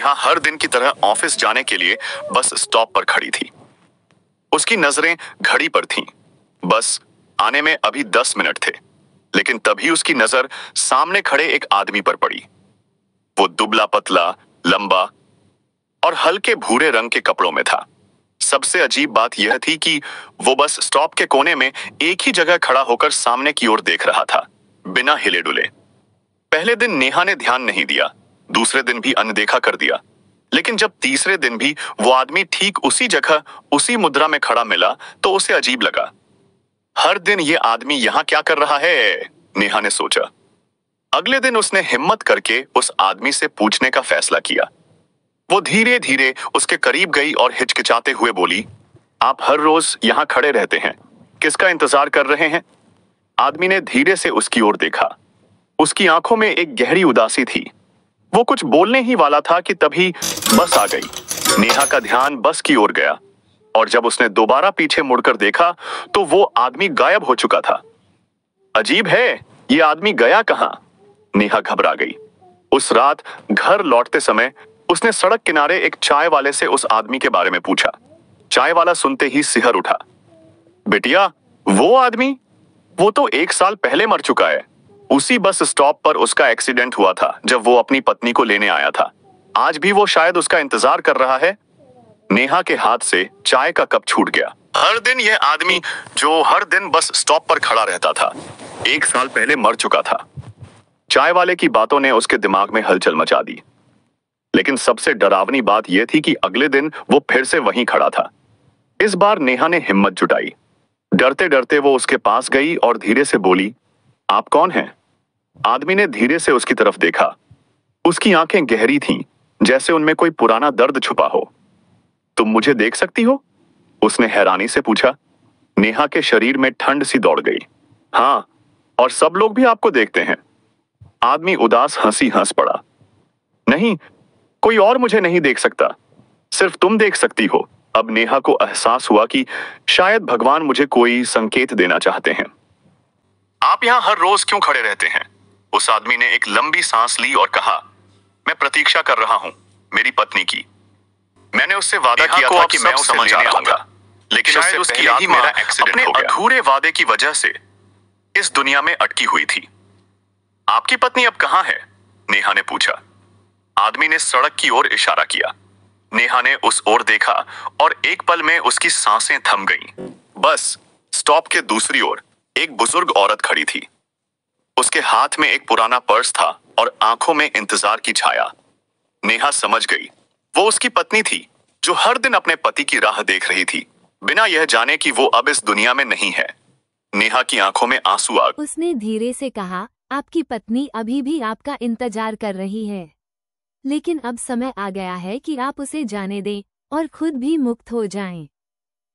नेहा हर दिन की तरह ऑफिस जाने के लिए बस स्टॉप पर खड़ी थी। उसकी नजरें घड़ी पर थीं। बस आने में अभी 10 मिनट थे, लेकिन तभी उसकी नजर सामने खड़े एक आदमी पर पड़ी। वो दुबला पतला, लंबा और हल्के भूरे रंग के कपड़ों में था। सबसे अजीब बात यह थी कि वो बस स्टॉप के कोने में एक ही जगह खड़ा होकर सामने की ओर देख रहा था, बिना हिले डुले। पहले दिन नेहा ने ध्यान नहीं दिया, दूसरे दिन भी अनदेखा कर दिया, लेकिन जब तीसरे दिन भी वो आदमी ठीक उसी जगह उसी मुद्रा में खड़ा मिला तो उसे अजीब लगा। हर दिन ये आदमी यहाँ क्या कर रहा है, नेहा ने सोचा। अगले दिन उसने हिम्मत करके उस आदमी से पूछने का फैसला किया। वो धीरे धीरे उसके करीब गई और हिचकिचाते हुए बोली, आप हर रोज यहाँ खड़े रहते हैं, किसका इंतजार कर रहे हैं? आदमी ने धीरे से उसकी ओर देखा। उसकी आंखों में एक गहरी उदासी थी। वो कुछ बोलने ही वाला था कि तभी बस आ गई। नेहा का ध्यान बस की ओर गया और जब उसने दोबारा पीछे मुड़कर देखा तो वो आदमी गायब हो चुका था। अजीब है, ये आदमी गया कहां? नेहा घबरा गई। उस रात घर लौटते समय उसने सड़क किनारे एक चाय वाले से उस आदमी के बारे में पूछा। चाय वाला सुनते ही सिहर उठा। बिटिया, वो आदमी? वो तो 1 साल पहले मर चुका है। उसी बस स्टॉप पर उसका एक्सीडेंट हुआ था जब वो अपनी पत्नी को लेने आया था। आज भी वो शायद उसका इंतजार कर रहा है। नेहा के हाथ से चाय का कप छूट गया। हर दिन यह आदमी जो हर दिन बस स्टॉप पर खड़ा रहता था, 1 साल पहले मर चुका था। चाय वाले की बातों ने उसके दिमाग में हलचल मचा दी। लेकिन सबसे डरावनी बात यह थी कि अगले दिन वो फिर से वहीं खड़ा था। इस बार नेहा ने हिम्मत जुटाई। डरते डरते वो उसके पास गई और धीरे से बोली, आप कौन हैं? आदमी ने धीरे से उसकी तरफ देखा। उसकी आंखें गहरी थीं, जैसे उनमें कोई पुराना दर्द छुपा हो। तुम मुझे देख सकती हो? उसने हैरानी से पूछा। नेहा के शरीर में ठंड सी दौड़ गई। हाँ, और सब लोग भी आपको देखते हैं। आदमी उदास हंसी हंस पड़ा। नहीं, कोई और मुझे नहीं देख सकता, सिर्फ तुम देख सकती हो। अब नेहा को एहसास हुआ कि शायद भगवान मुझे कोई संकेत देना चाहते हैं। आप यहाँ हर रोज क्यों खड़े रहते हैं? उस आदमी ने एक लंबी सांस ली और कहा, मैं प्रतीक्षा कर रहा हूँ मेरी पत्नी की। मैंने उससे वादा किया था कि मैं उसे लेने आऊंगा, लेकिन शायद उसकी आत्मा अपने अधूरे वादे की वजह से इस दुनिया में अटकी हुई थी। आपकी पत्नी अब कहाँ है? नेहा ने पूछा। आदमी ने सड़क की ओर इशारा किया। नेहा ने उस ओर देखा और एक पल में उसकी सांसें थम गईं। बस स्टॉप के दूसरी ओर एक बुजुर्ग औरत खड़ी थी। उसके हाथ में एक पुराना पर्स था और आंखों में इंतजार की छाया। नेहा समझ गई, वो उसकी पत्नी थी जो हर दिन अपने पति की राह देख रही थी, बिना यह जाने कि वो अब इस दुनिया में नहीं है। नेहा की आंखों में आंसू आ गए। उसने धीरे से कहा, आपकी पत्नी अभी भी आपका इंतजार कर रही है, लेकिन अब समय आ गया है कि आप उसे जाने दें और खुद भी मुक्त हो जाएं।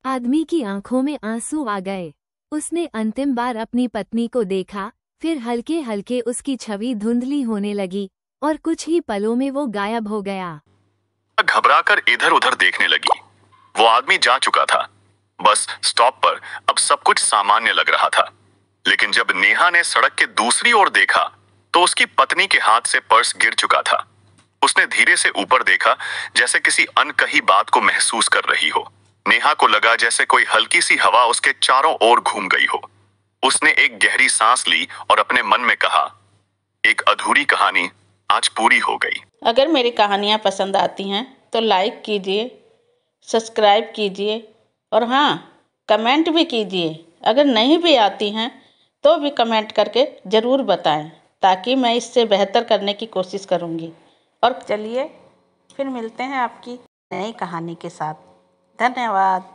आदमी की आंखों में आंसू आ गए। उसने अंतिम बार अपनी पत्नी को देखा, फिर हल्के हल्के उसकी छवि धुंधली होने लगी और कुछ ही पलों में वो गायब हो गया। घबराकर इधर उधर देखने लगी। वो आदमी जा चुका था। बस स्टॉप पर अब सब कुछ सामान्य लग रहा था, लेकिन जब नेहा ने सड़क के दूसरी ओर देखा तो उसकी पत्नी के हाथ से पर्स गिर चुका था। उसने धीरे से ऊपर देखा, जैसे किसी अनकही बात को महसूस कर रही हो। नेहा को लगा जैसे कोई हल्की सी हवा उसके चारों ओर घूम गई हो। उसने एक गहरी सांस ली और अपने मन में कहा, एक अधूरी कहानी आज पूरी हो गई। अगर मेरी कहानियाँ पसंद आती हैं तो लाइक कीजिए, सब्सक्राइब कीजिए और हाँ, कमेंट भी कीजिए। अगर नहीं भी आती हैं तो भी कमेंट करके ज़रूर बताएं, ताकि मैं इससे बेहतर करने की कोशिश करूँगी। और चलिए फिर मिलते हैं आपकी नई कहानी के साथ। धन्यवाद।